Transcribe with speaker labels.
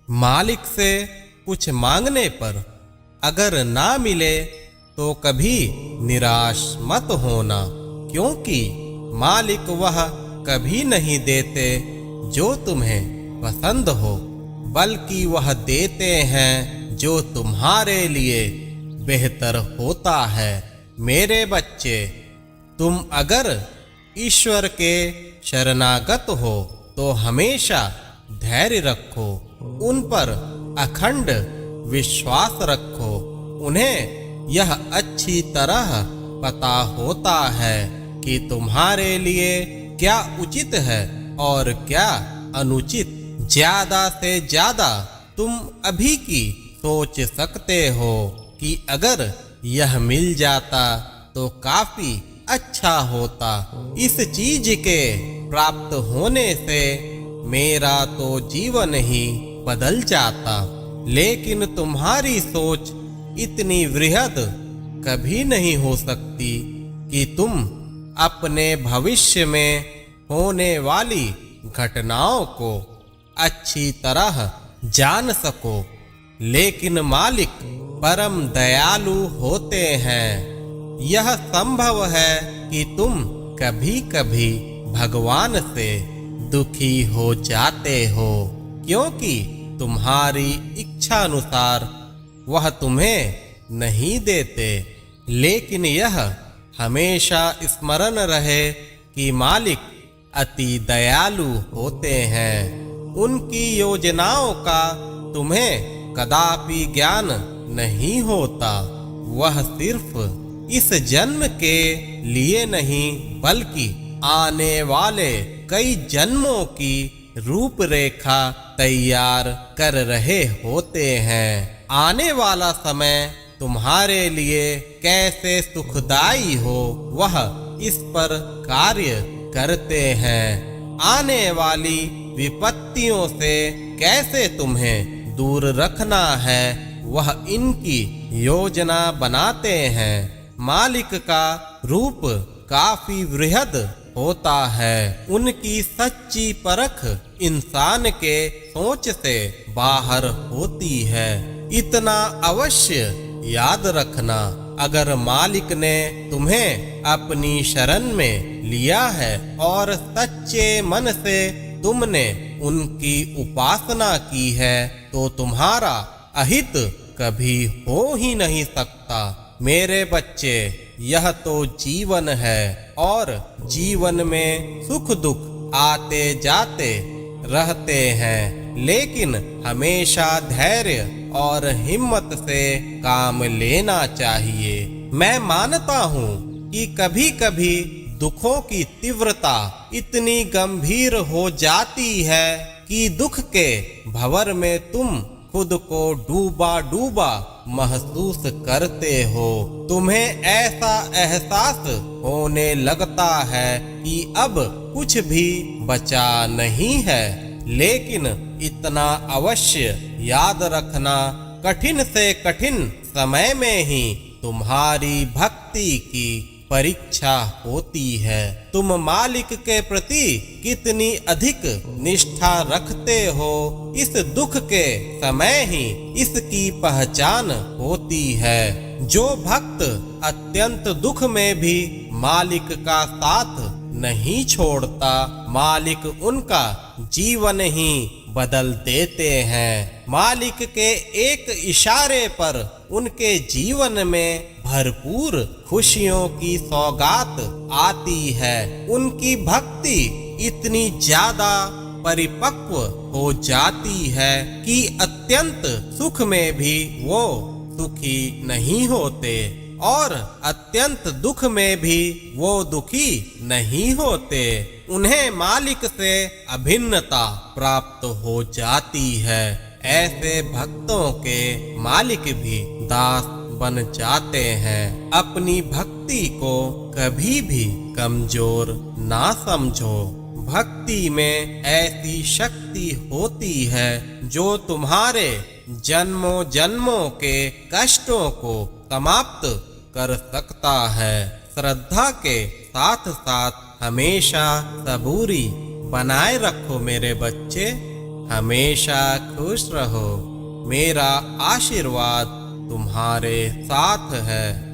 Speaker 1: मालिक से कुछ मांगने पर अगर ना मिले तो कभी निराश मत होना, क्योंकि मालिक वह कभी नहीं देते जो तुम्हें पसंद हो, बल्कि वह देते हैं जो तुम्हारे लिए बेहतर होता है। मेरे बच्चे, तुम अगर ईश्वर के शरणागत हो तो हमेशा धैर्य रखो, उन पर अखंड विश्वास रखो। उन्हें यह अच्छी तरह पता होता है कि तुम्हारे लिए क्या उचित है और क्या अनुचित। ज्यादा से ज्यादा तुम अभी की सोच सकते हो कि अगर यह मिल जाता तो काफी अच्छा होता। इस चीज के प्राप्त होने से मेरा तो जीवन ही बदल जाता, लेकिन तुम्हारी सोच इतनी वृहद कभी नहीं हो सकती कि तुम अपने भविष्य में होने वाली घटनाओं को अच्छी तरह जान सको। लेकिन मालिक परम दयालु होते हैं। यह संभव है कि तुम कभी कभी भगवान से दुखी हो जाते हो, क्योंकि तुम्हारी इच्छा अनुसार वह तुम्हें नहीं देते। लेकिन यह हमेशा स्मरण रहे कि मालिक अति दयालु होते हैं। उनकी योजनाओं का तुम्हें कदापि ज्ञान नहीं होता। वह सिर्फ इस जन्म के लिए नहीं बल्कि आने वाले कई जन्मों की रूपरेखा तैयार कर रहे होते हैं। आने वाला समय तुम्हारे लिए कैसे सुखदाई हो, वह इस पर कार्य करते हैं। आने वाली विपत्तियों से कैसे तुम्हें दूर रखना है, वह इनकी योजना बनाते हैं। मालिक का रूप काफी वृहद होता है। उनकी सच्ची परख इंसान के सोच से बाहर होती है। इतना अवश्य याद रखना, अगर मालिक ने तुम्हें अपनी शरण में लिया है और सच्चे मन से तुमने उनकी उपासना की है, तो तुम्हारा अहित कभी हो ही नहीं सकता। मेरे बच्चे, यह तो जीवन है और जीवन में सुख दुख आते जाते रहते हैं, लेकिन हमेशा धैर्य और हिम्मत से काम लेना चाहिए। मैं मानता हूँ कि कभी कभी दुखों की तीव्रता इतनी गंभीर हो जाती है कि दुख के भंवर में तुम खुद को डूबा डूबा महसूस करते हो। तुम्हें ऐसा एहसास होने लगता है कि अब कुछ भी बचा नहीं है। लेकिन इतना अवश्य याद रखना, कठिन से कठिन समय में ही तुम्हारी भक्ति की परीक्षा होती है। तुम मालिक के प्रति कितनी अधिक निष्ठा रखते हो, इस दुख के समय ही इसकी पहचान होती है। जो भक्त अत्यंत दुख में भी मालिक का साथ नहीं छोड़ता, मालिक उनका जीवन ही बदल देते हैं। मालिक के एक इशारे पर उनके जीवन में भरपूर खुशियों की सौगात आती है। उनकी भक्ति इतनी ज्यादा परिपक्व हो जाती है कि अत्यंत सुख में भी वो सुखी नहीं होते और अत्यंत दुख में भी वो दुखी नहीं होते। उन्हें मालिक से अभिन्नता प्राप्त हो जाती है। ऐसे भक्तों के मालिक भी दास बन जाते हैं। अपनी भक्ति को कभी भी कमजोर ना समझो। भक्ति में ऐसी शक्ति होती है जो तुम्हारे जन्मों जन्मों के कष्टों को समाप्त कर सकता है। श्रद्धा के साथ साथ हमेशा सबूरी बनाए रखो मेरे बच्चे। हमेशा खुश रहो। मेरा आशीर्वाद तुम्हारे साथ है।